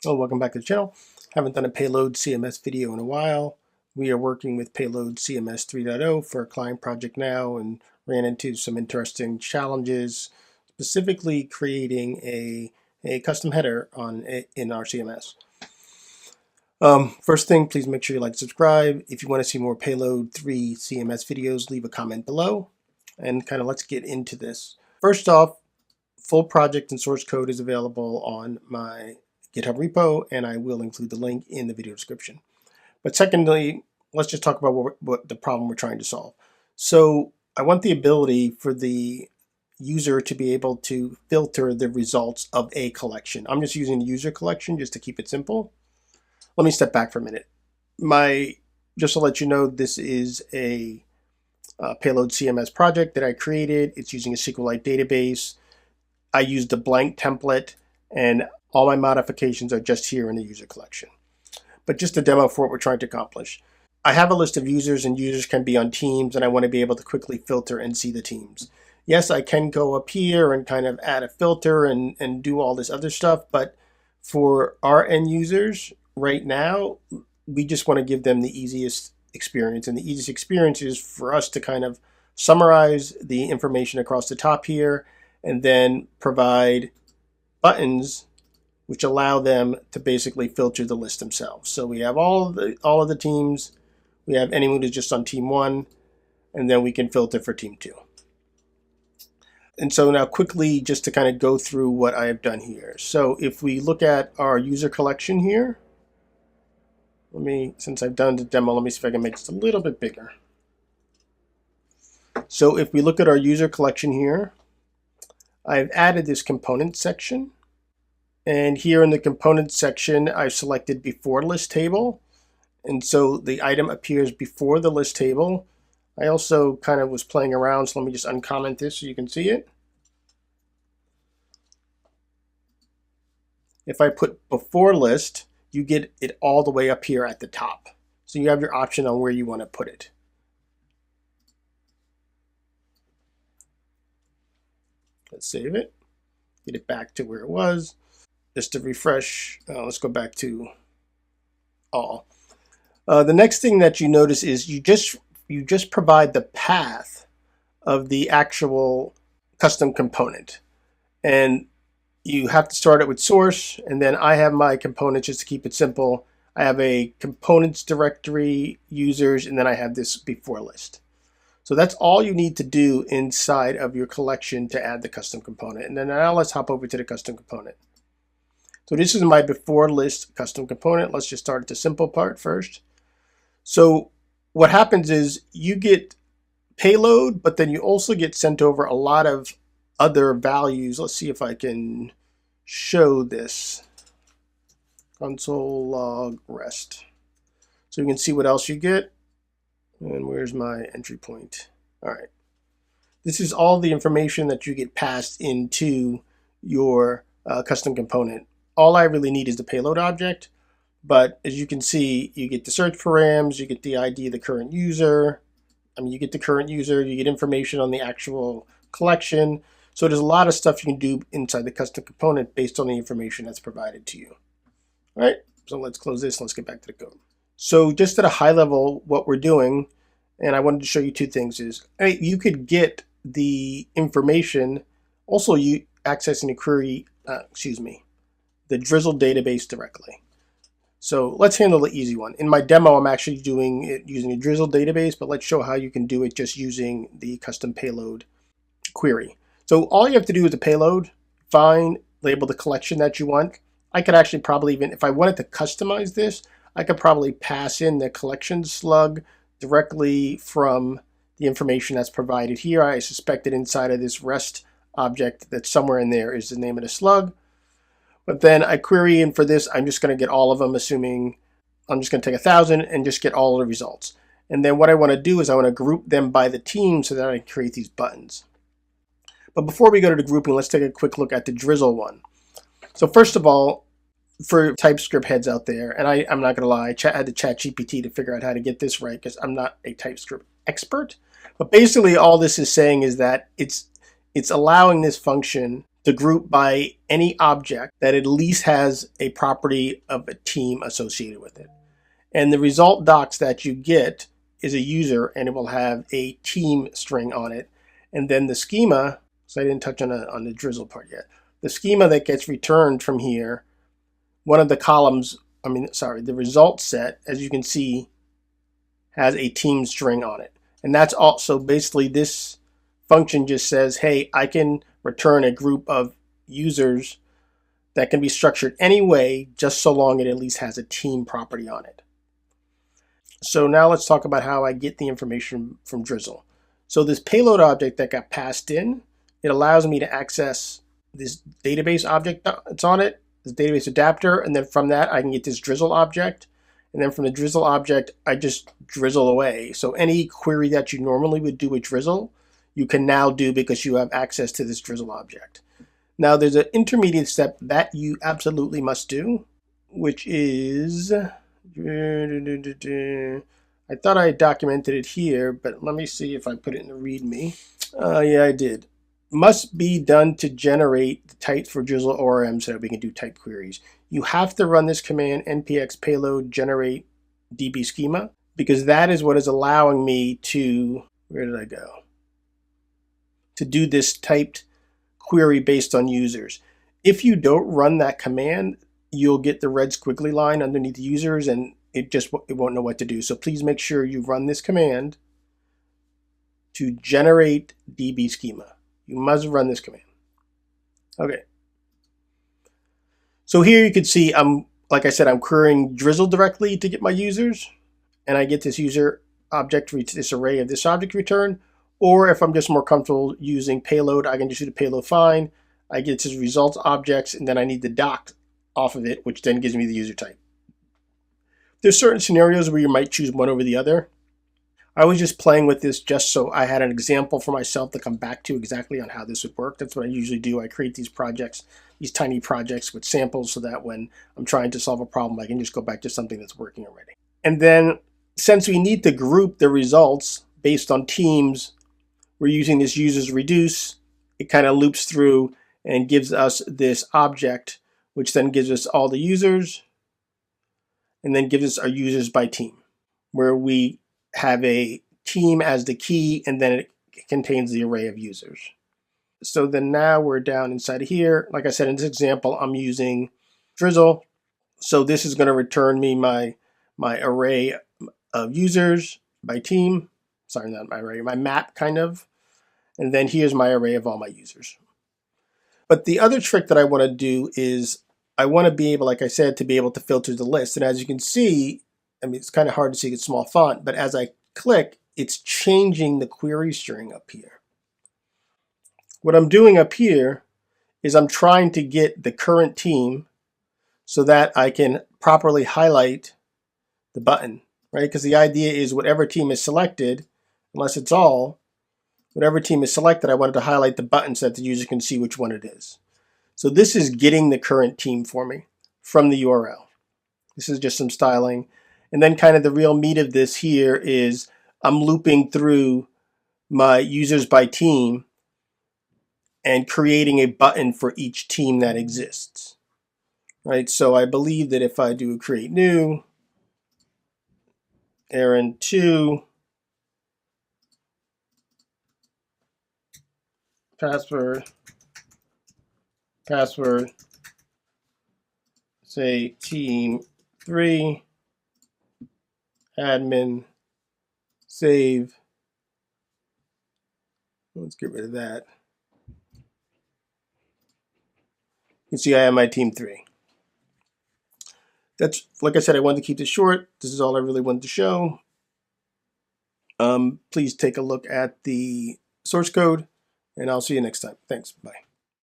Oh, welcome back to the channel. Haven't done a Payload CMS video in a while. We are working with Payload CMS 3.0 for a client project now and ran into some interesting challenges, specifically creating a custom header in our CMS. First thing, please make sure you like and subscribe. If you want to see more Payload 3 CMS videos, leave a comment below. And kind of let's get into this. First off, full project and source code is available on my GitHub repo, and I will include the link in the video description. But secondly, let's just talk about what the problem we're trying to solve. So I want the ability for the user to be able to filter the results of a collection. I'm just using the user collection just to keep it simple. Let me step back for a minute. Just to let you know, this is a Payload CMS project that I created. It's using a SQLite database. I used a blank template, and all my modifications are just here in the user collection. But just a demo for what we're trying to accomplish. I have a list of users, and users can be on teams, and I want to be able to quickly filter and see the teams. Yes, I can go up here and kind of add a filter and do all this other stuff, but for our end users right now, we just want to give them the easiest experience. And the easiest experience is for us to kind of summarize the information across the top here and then provide buttons which allow them to basically filter the list themselves. So we have all of the teams. We have anyone who's just on team 1, and then we can filter for team 2. And so now quickly, just to kind of go through what I have done here. So if we look at our user collection here, since I've done the demo, let me see if I can make this a little bit bigger. So if we look at our user collection here, I've added this component section. And here in the components section, I've selected before list table. And so the item appears before the list table. I also kind of was playing around, so let me just uncomment this so you can see it. If I put before list, you get it all the way up here at the top. So you have your option on where you want to put it. Let's save it, get it back to where it was. Just to refresh, let's go back to all. The next thing that you notice is you just provide the path of the actual custom component. And you have to start it with source, and then I have my components just to keep it simple. I have a components directory, users, and then I have this before list. So that's all you need to do inside of your collection to add the custom component. And then now let's hop over to the custom component. So this is my before list custom component. Let's just start at the simple part first. So what happens is you get payload, but then you also get sent over a lot of other values. Let's see if I can show this. Console log rest. So you can see what else you get. And where's my entry point? All right. This is all the information that you get passed into your custom component. All I really need is the payload object, but as you can see, you get the search params, you get the ID of the current user. You get the current user, you get information on the actual collection. So there's a lot of stuff you can do inside the custom component based on the information that's provided to you. All right, so let's close this and let's get back to the code. So just at a high level, what we're doing, and I wanted to show you two things, is you could get the information, also you accessing the query, the Drizzle database directly. So let's handle the easy one. In my demo, I'm actually doing it using a Drizzle database, but let's show how you can do it just using the custom payload query. So all you have to do is the payload, find, label the collection that you want. I could actually probably even, if I wanted to customize this, I could probably pass in the collection slug directly from the information that's provided here. I suspect that inside of this REST object that's somewhere in there is the name of the slug. But then I query in for this, I'm just going to get all of them, assuming I'm just going to take 1,000 and just get all of the results. And then what I want to do is I want to group them by the team so that I can create these buttons. But before we go to the grouping, let's take a quick look at the Drizzle one. So first of all, for TypeScript heads out there, and I'm not going to lie, I had to chat GPT to figure out how to get this right because I'm not a TypeScript expert. But basically all this is saying is that it's allowing this function the group by any object that at least has a property of a team associated with it. And the result docs that you get is a user, and it will have a team string on it. And then the schema, so I didn't touch on the Drizzle part yet. The schema that gets returned from here, one of the columns, the result set, as you can see, has a team string on it. And that's also basically this function just says, hey, I can return a group of users that can be structured any way, just so long it at least has a team property on it. So now let's talk about how I get the information from Drizzle. So this payload object that got passed in, it allows me to access this database object that's on it, this database adapter, and then from that I can get this Drizzle object. And then from the Drizzle object, I just drizzle away. So any query that you normally would do with Drizzle, you can now do because you have access to this Drizzle object. Now there's an intermediate step that you absolutely must do, which is, I thought I documented it here, but let me see if I put it in the README. Yeah, I did. Must be done to generate the types for Drizzle ORM so that we can do type queries. You have to run this command npx payload generate db schema, because that is what is allowing me to, where did I go? To do this typed query based on users. If you don't run that command, you'll get the red squiggly line underneath users and it won't know what to do. So please make sure you run this command to generate db schema. You must run this command. Okay. So here you can see like I said, I'm querying Drizzle directly to get my users, and I get this user object, this array of this object return. Or if I'm just more comfortable using payload, I can just do the payload fine. I get this results objects, and then I need the doc off of it, which then gives me the user type. There's certain scenarios where you might choose one over the other. I was just playing with this just so I had an example for myself to come back to exactly on how this would work. That's what I usually do. I create these projects, these tiny projects with samples so that when I'm trying to solve a problem, I can just go back to something that's working already. And then since we need to group the results based on teams, we're using this users reduce. It kind of loops through and gives us this object, which then gives us all the users and then gives us our users by team, where we have a team as the key, and then it contains the array of users. So then now we're down inside of here. Like I said, in this example, I'm using Drizzle. So this is going to return me my array of users by team. Sorry, not my array, my map kind of. And then here's my array of all my users. But the other trick that I want to do is I want to be able, like I said, to be able to filter the list. And as you can see, it's kind of hard to see it's small font, but as I click, it's changing the query string up here. What I'm doing up here is I'm trying to get the current team so that I can properly highlight the button, right? Because the idea is whatever team is selected, unless it's all, whatever team is selected, I wanted to highlight the button so that the user can see which one it is. So this is getting the current team for me from the URL. This is just some styling. And then kind of the real meat of this here is I'm looping through my users by team and creating a button for each team that exists, right? So I believe that if I do create new, Aaron 2, password, say team 3, admin, save. Let's get rid of that. You can see I have my team 3. That's, like I said, I wanted to keep this short. This is all I really wanted to show. Please take a look at the source code, and I'll see you next time. Thanks. Bye.